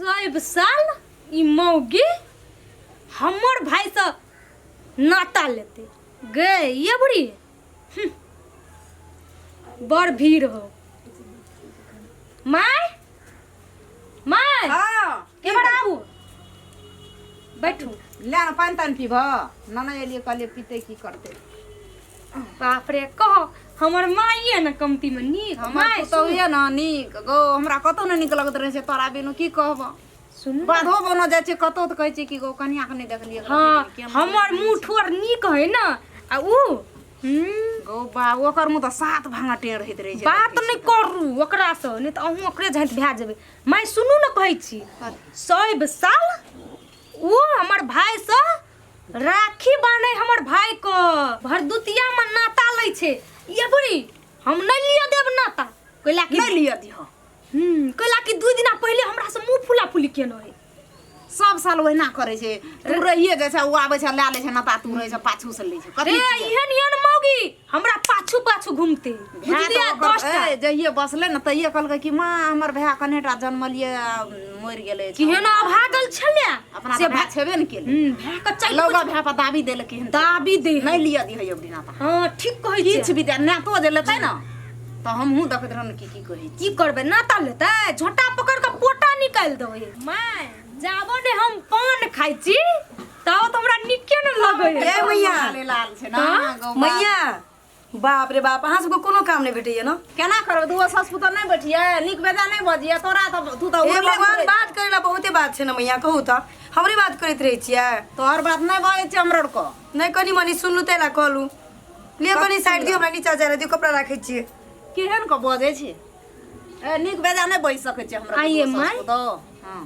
सब साल ई मौगी हमर भाई से नाता लेते गए ये बुढ़ी बड़ भीड़ हो माय माय हाँ के बड़ा आबू बैठू ले ना पानी तानी पीब नाना एलिए कहलिए पीते की करते बाप रे कहो हमर माई है ना कमती में नीक हमार तो ये ना नीक गो हमरा कतो न नीक लगत रहे छै तोरा बिनु की कहब सुन बाधो बनो जाय छै कतो त कहै छै कि गो कनिया के नहीं देखलिए हां हमर मुंह ठोर नीक है ना आ ऊ गो बा ओकर मुंह त सात भांगा टेढ़ रहत रहे छै बात नहीं करू ओकरा से नहीं तो अहूँ ओकरे झांत भै जेबे माय सुनू न कहै छी सब साल ऊ हमर भाई से राखी बांधे हमर भाई को भरदुतिया में नाता लै छे ये बुढ़ी हम नहीं लिया देब नाता कहला कि नहीं लिया दिहो कहला कि 2 दिन पहले हमरा से मुंह फुला फुली केनो है सब साल ओहिना करे छै तू रहिए जाय छै उ आबै छै ला ले छै नाता तू रहे छै पाछू से ले छै रे इहन इहन मौगी हमरा पाछू पाछू घूमते बुझलिया 10टा जइए बसले न तइए कहलकै कि मां हमर भैया कनेटा जन्मलिए मरि गेलै केहन भागल छले अपना से भाग छेबे न केले भै के चल लौगा भै पर दाबी देले केहन दाबी दे नहीं लिया दिहो यो नाता हां ठीक कहै छी किछ भी दे नातो जे लेतै न त हमहु देखैत रहन की कहै की करबे नाता लेतै झोटा पकड़ के पोटा निकाल देबै माय जाबो ने हम पान खाइ छी तब त हमरा निके न लगै ए मैया लाल छै ना गौ मैया बाप रे बाप अहाँ सबको कोनो काम नहीं भेटैया न केना करब दुओ ससपुत नहीं बैठिए निक बेजा नहीं बजिए तोरा त तू त ए भगवान बात करेला बहुते बात छै न मैया कहू त हमरे बात करैत रहै छियै तोहर बात नहीं बजे छै हमर को नहीं कनी मनी सुनलु तेला कहलु ले कनी साइड दियो हमरा नीचा जाय दियो कपड़ा राखै छियै केहन को बजे छै ए निक बेजा नहीं बज सकै छै हमरा आइए माय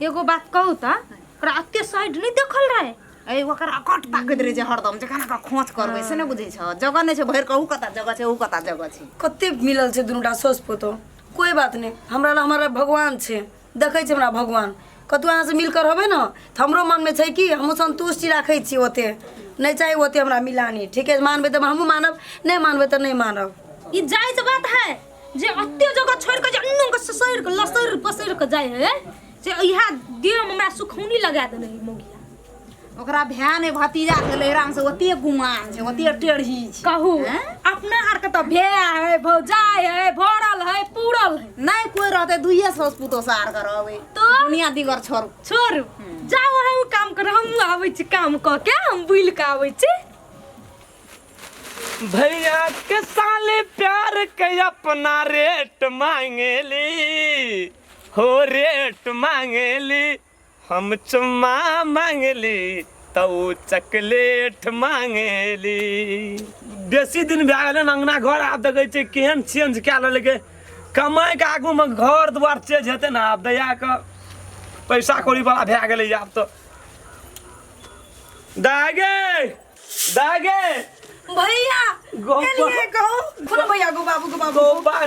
एगो बात कहू त ओकरा अत्ते साइड नहीं देखल रहे ए ओकरा कट ताकैत रहे छै हरदम जे केना का खोज करबै से नहीं बुझै छ जगह नहीं छै भर कहू कता जगह छै ऊ कता जगह छै कते मिलल छै दुनुटा सोच पोतो कोई बात नहीं हमरा भगवान छै देखै छै हमरा भगवान कतु अहाँ से मिलकर होबे न त हमरो मन में छै कि हम संतुष्टि राखै छी ओते नहीं चाहे ओते हमरा मिलानी ठीक है मानबे त हमहु मानब नहीं मानबे त नहीं मानब ई जायज बात है जे अत्ते जगह छोड़ के अन्नू के ससैर के लसैर पसैर के जाय है जे इहा देह में हमरा सुखौनी लगा देने मौगिया ओकरा भ्याने भतीजा के लहराम से ओते गुमान छै ओते टेढ़ी छै कहू अपना आर के त भे है भौजाय है भरल है पूरल है नहीं कोई रहते दुइये ससपुतो सार करबै तो दुनिया दिगर छोड़ छोड़ जाओ है उ काम कर हम आबै छी काम क के हम बुल के आबै छी भैया के साले प्यार के अपना रेट मांगेली हो रेट मांगेली हम चुम्मा मांगली तो चॉकलेट मांगेली बेसी दिन भए गेलै अंगना घर आब देखै छै केहन चेंज कए लेलकै कमाई के आगू में घर द्वार चेंज हेतै ना आब दया के पैसा कौड़ी वाला भए गेलै आब तो दागे दागे भैया एलिए कहो बोलो भैया गो बाबू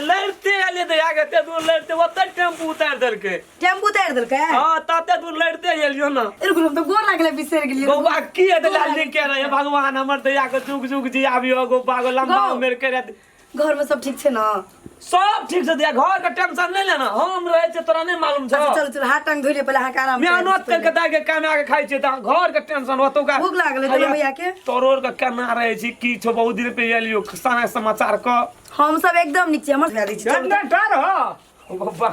लड़ते आले दया के ते दूर लड़ते ओते टेम्पू उतार देलकै टेम्पू उतार देलकै हां ताते दूर लड़ते एलियो ना रुक रुक तो गोर लागले बिसर गेलिए गोबा की है लाल दिन के रहे भगवान हमर दया के जुग जुग जी आबियो गोबा गो लंबा उम्र करे घर में सब ठीक छै ना सब ठीक से दिया घर का टेंशन नहीं लेना हम रहे छै तोरा नहीं मालूम छ चल चल हाथ टांग धोले पहले हाथ आराम मेहनत करके दागे कमा के खाइ छै त घर के टेंशन होतो का भूख लागले तो भैया के तोरोर के केना रहे छी की छो बहुत दिन पे एलियो समाचार क हम सब एकदम नीचे हमर भ्या दै छी कितना डर हो गोबा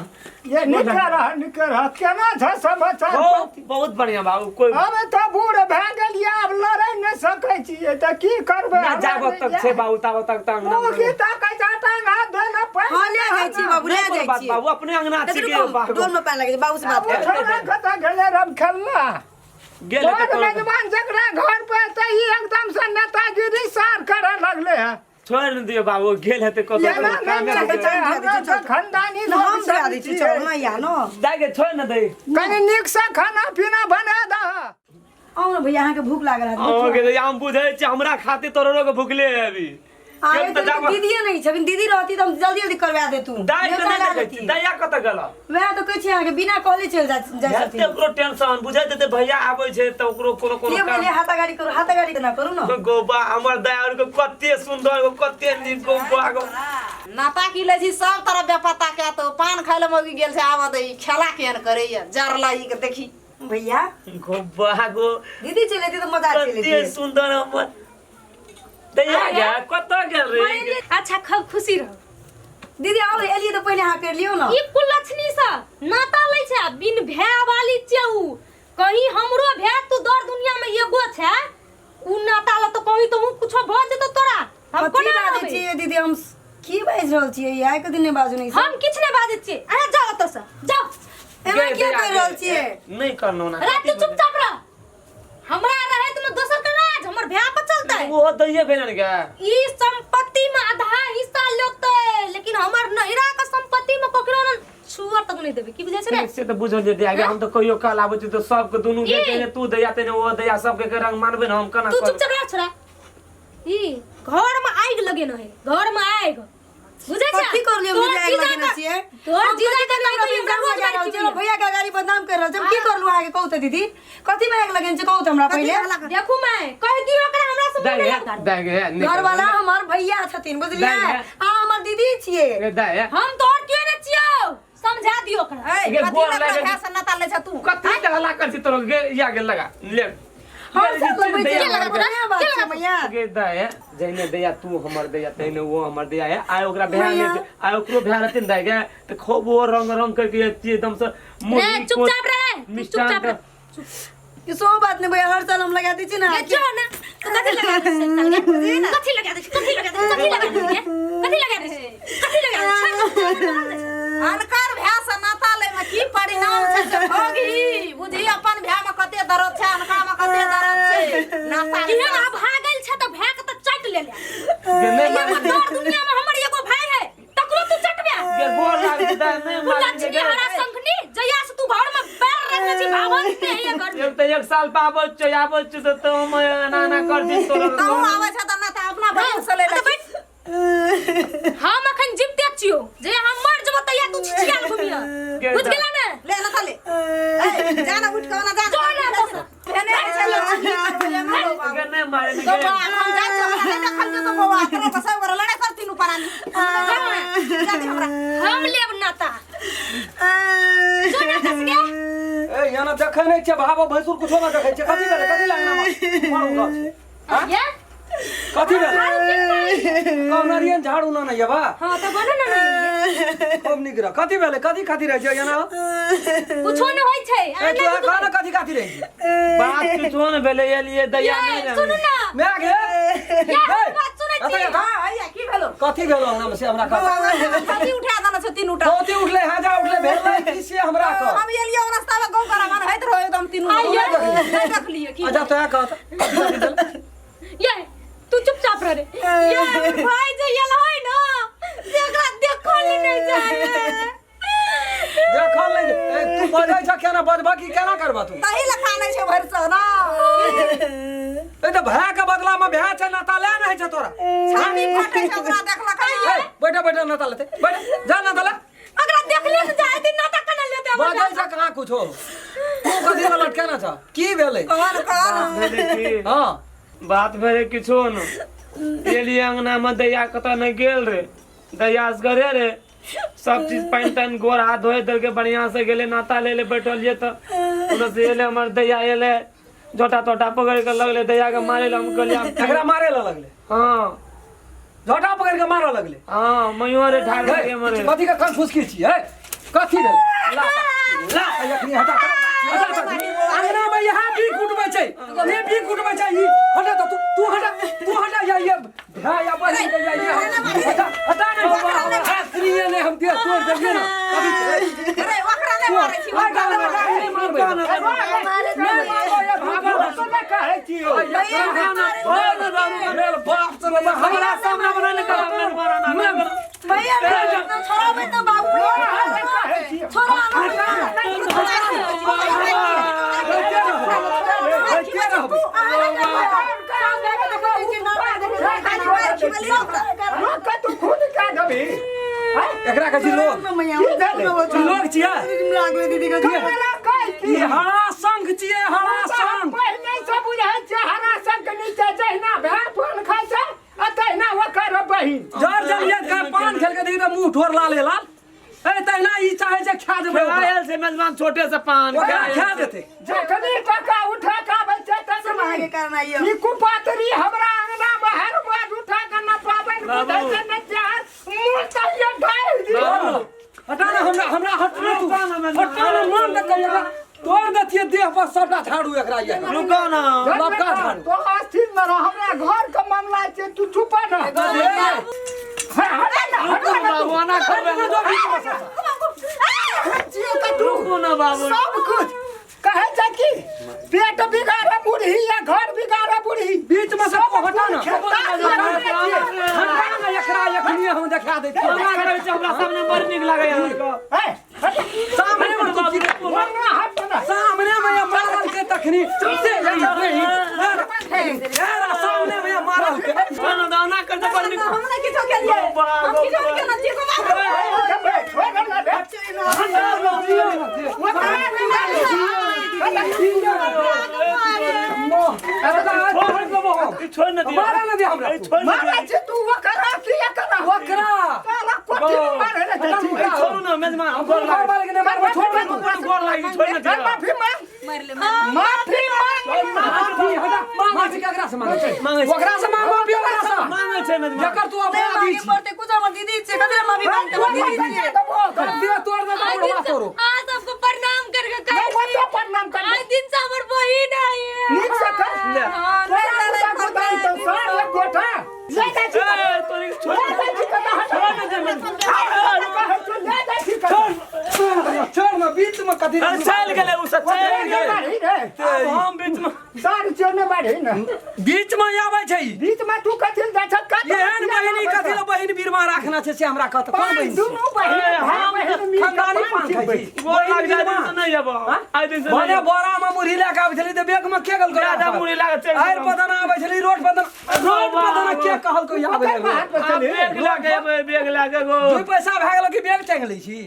ये निकर केना छ समाचार बहुत बढ़िया बाबू कोई अब तो बूढ़ भए गेलिए अब लड़ै न सकै छियै त की करबै ना जाबो तक छै बाबू ताबो तक तंग ओ की ता कह जाता हाथ देना पे हां ले जाइ छी बाबू ले जाइ छी बाबू अपने अंगना छी के बाबू डोल में पान लगे बाबू से बात कर छोरा खता गेले रब खेलना गेले और त मेजबान जकरा घर पे त ई एकदम से नेतागिरी सार करे लगले है छोड़ न दियो बाबू गेल हेते कतो ये ना काम नहीं खानदानी हम भ्या दै छी चल मैया न दागे छोड़ न दे कनी नीक से खाना पीना बना द औ न भैया अहाँ के भूख लागल है ओ के हम बुझै छी हमरा खातिर तोरो के भूखले है अभी आए तो दीदी नहीं छे दीदी रहती तो हम जल्दी जल्दी करवा दे तू दाई के नहीं देखै दया कत गेल वह तो कहै छी आगे बिना कहले चल जा सकती हेते ओकरो टेंशन बुझाइ देते भैया आबै छै त ओकरो कोनो कोनो ये पहले हाथा गाड़ी ना करू ना गोबा हमर दया को कते सुंदर कते नीक गोबा गो नाता की ले छी सब तरफ बेपता के तो पान खाय ले मौगी गेल से आवा दे खेला केन करैया जरला ई के देखी भैया गोबा गो दीदी चले थी तो मजा चले कते सुंदर हमर दया गया कत गेल रे अच्छा खूब खुशी रहो दीदी आओ एलिए तो पहले हाँ कर लियो ना ई कुलछनी सा नाता लै छै बिन भै वाली छै उ कहीं हमरो भै तू दर दुनिया में एगो छै उ नाता ल तो कहीं तो कुछो भ जेतो तोरा हम कथी कोना बाजै छियै दीदी हम की बाजि रहल छियै आइ के दिन नहीं बाजू नहीं हम किछ नै बाजै छियै अरे जाओ ओतऽ से जाओ एमे क्या कर रहल छियै नहीं करनो ना अरे तू चुपचाप रह हमरा रहे तुम दोसर के राज हमर भै पर चलतै वो दैये भेलन गे ई संपत्ति में आधा हिस्सा लेतै लेकिन हमर नहिरा के संपत्ति में ककरो न छुअर तक नहीं देबे की बुझै छै रे से तो बुझल जे दिया हम तो कहियो काल आबै छी तो सबके दुनू के कहले तू दैया तेने वो दैया सबके के रंग मानबे ना हम कना तू कर चुपचाप रह छोरा ई घर में आग लगे न है घर में आग बुझै छै कथी कर लियो मुझे आग लगे न छियै तोर जीजा के हमरा कहीं इल्जाम रोज लगा रहल गाड़ी छियै भैया का गाड़ी बदनाम कर रहल छै हम की करलु आगे कहू त दीदी कथी में आग लगे छै कहू त हमरा पहिले देखू मैं कह दियो ओकरा हमरा से मुंह नहीं कर दागे घर वाला हमर भैया छथिन बुझलियै आ हमर दीदी छियै दागे हम तोर क्यों न छियो समझा दियो ओकरा ए गे कथी गोर लगा लागे भै से नाता ले छ तू कथी हला कर छी तोर गे या गे लगा ले हम सब लगबै दैया छियै लगा तोरा बात छै भैया गे दाए जइने दैया तू हमर दैया तइने वो हमर दैया है आय ओकरा बिहार ले आय ओकरो बिहार रहतिन दाए गे त खूब वो रंग रंग करके एकदम से रे चुपचाप रह चुपचाप रह ये सो बात नहीं भैया हर साल हम लगा दी छी ना ये जो ना तो कथी लगा दे कथी लगा दे कथी लगा दे कथी लगा दे कथी लगा दे कथी लगा दे अनकर भै से नाता ले में की परिणाम छै से भोगी बुझी अपन भै में कते दर्द छै अनका में कते दर्द छै नाता इहे ना भागल छ त भै के त चट ले ले गे नहीं ये दर दुनिया में हमर एगो भाई है तकरो तू चटबे गे गोर लागे दाए नहीं मार लक्ष्मी हरा संखनी जया से तू घर में पैर रखने छी भावन से ये कर एक तो एक साल पाबो छ आबो छ तो हम ना कर दी तोर तू आवे छ त नाता अपना बहन से ले ले हम अखन जीवते छियो जे हम मर जब त या तू छिछियाल घुमिया बुझ गेला ने ले नाता ले ए जाना उठ के ना जाना भेने चलो गे नहीं मारे तो हम जा चला ले खल के तो बवा करे तो सब वर लड़े करती नु परानी जाती हमरा हम लेब नाता जो ना कस गया ए याना देखै नै छै भाबो भैंसुर कुछो ना देखै छै कथि भेलै कथि लागना मारू गछ ये कथि भेलै कौनरियन झाड़ू ना नै यबा हां तो बने ना नहीं खूब निकरा कथि भेलै कथि खातिर रहै छै याना कुछो न होय छै ए तू खाना कथि खातिर रहै छै बात कुछो न भेले एलिए दैया नहीं सुन ना मैं गे क्या बात सुनै छी हां आइया की भेलो कथि भेलो हमरा से हमरा कह कथी उठा दाना छ तीन उठा कथि उठले हाजा उठले भेलै कि से हमरा कह हम ये लियो रास्ता में गांव करा मन हैत रहो एकदम तीन आइया नहीं देख लिए की अच्छा तो कह कथि भेलै ये तू चुपचाप रह रे ये भाई जे ये होय ना देखला देखल नहीं जाए देखल नै ए तू बजै छ केना बजबा कि केना करबा तू तही लखा नै छै भरसो ना ए त भया के बदला में भया छै नाता ले नै छै तोरा छाती फटे छै ओकरा देखला का ए बैठा बैठा नाता लेते बैठ जा नाता ले अगर देखले तो जाए दिन नाता कना लेते बजै छ कहाँ कुछो तू कथि में लटकेना छ की भेलै कौन कौन भेले की हां बात भेले किछो न एलिए अंगना में दैया कत न गेल रे दैया असगरे रे सब चीज पानी तानी गोर हाथ धोए दे के बढ़िया से गेले नाता ले ले बैठलिए तो उन से एले हमर दैया एले झोटा तोटा पकड़ के लगले दैया के मारे ले हम कहलिए एकरा मारे ला लगले हां झोटा पकड़ के मारऽ लगले हां मयूर ठाड़ के मरे कथि का कान फुसकी छी है कथि भेल ला ला यखनी हटा अंगना में यहाँ भी कुटबे छै ये भी कुटबे छै ई हटा तो तू हटा या ये भया या बड़ी या ये हटा ना आखिरी ने हम दिया तोड़ देबे ना कभी अरे ओकरा ने मारे छी बाप से हमरा सामने बनाने का भैया छोड़ा में तो बाबू छोड़ा लोग का तू खुद क्या दबी एकरा कहै छी लोग लोग छियै कमला कह की ई हरा संघ छियै हरा संघ पहिने से बुझै छै हरा संग के नीचे जहिना भाय फल खाय छै अतहिना ओकर बहिन जर जलिए का पान खेल के देखी त मुंह ठोर लाल लाल ए तहिना ई चाहे छै खा देबै आयल से मेजबान छोटे से पान ओकरा खा देते जखनी टका उठा के आबै छै तखनी ई कुपातरी हमरा अंगना बाहर बाज उठा के न पाबै बुझै छै न चाह मुंह तहिया ढाल दी हटा ना हमरा हटना तू हटा ना मान न कमरा तोड़ देतिए देह पर सबटा झाड़ू एकरा ये रुको ना लपका झाड़ू तो अस्थिर न रह हमरा घर के मामला छै तू चुप न भगवाना करबे ना रुको ना बाबू सब कुछ कहे छै कि पेट बिगाड़े बुढ़ी या घर बिगाड़े बुढ़ी बीच में सबको हटा ना हटा हटा ना एकरा यखनी हम देखा दै छी हमरा करे छै हमरा सामने बड़ नीक लागे अहाँके सामने में तू की सामने में ये मारल के तखनी से नहीं यार सामने में ये मारल के ना दाना कर दे बड़ नीक हमने किछो के लिए हम किछो के ना जी को छोड़ न दिया मारा ना दे हमरा छोड़ न दिया तू वकरा किया करा वकरा साला कोठी मारे रे छोड़ू ना मेजबान हम बोल गोर वाले के ने मार छोड़ दे तू गोर लागी छोड़ न दिया माफी मांग मार ले माफी मांग माफी हटा माफी केकरा से मांगे मांगे छै। ओकरा से मांग माफी ओकरा से मांगे छै मेजबान जकर तू अपना दी छी पड़ते कुछ हमर दीदी छै कदरे माफी मांगते हमर दीदी छै कर दिया तोड़ दे बुढ़वा तोरो आ सबको प्रणाम करके मैं वो प्रणाम कर आज दिन से हमर बहिन आई है नीक से कर तो सारा कोठा ले जा छी ए तोरी छोड़ ले जा छी कता छोड़ न दे मेजबान ले जा छी कता छोड़ ना बीच में कथी चल गेले उ सब चल गेले मारी रे हम बीच में सार चोने मारी न बीच में आबै छै बीच में तू कथि जा छ कत एहन बहिनी कथी ल बहिन बीरमा राखना छै से हमरा कहत कोन बहिन दुनू बहिन हम खानदानी पान खाइ छी गोर लाग जा दिन से नहीं जब आइ दिन से भने बोरा में मुरही लेके आबै छली त बैग में के गल ज्यादा मुड़ी लागे चल आइ पता ना आबै छली रोड पता ना के कहल को आबै हाथ पे चले बेग लागे गो 2 पैसा भए गेल कि बैग टांग लै छी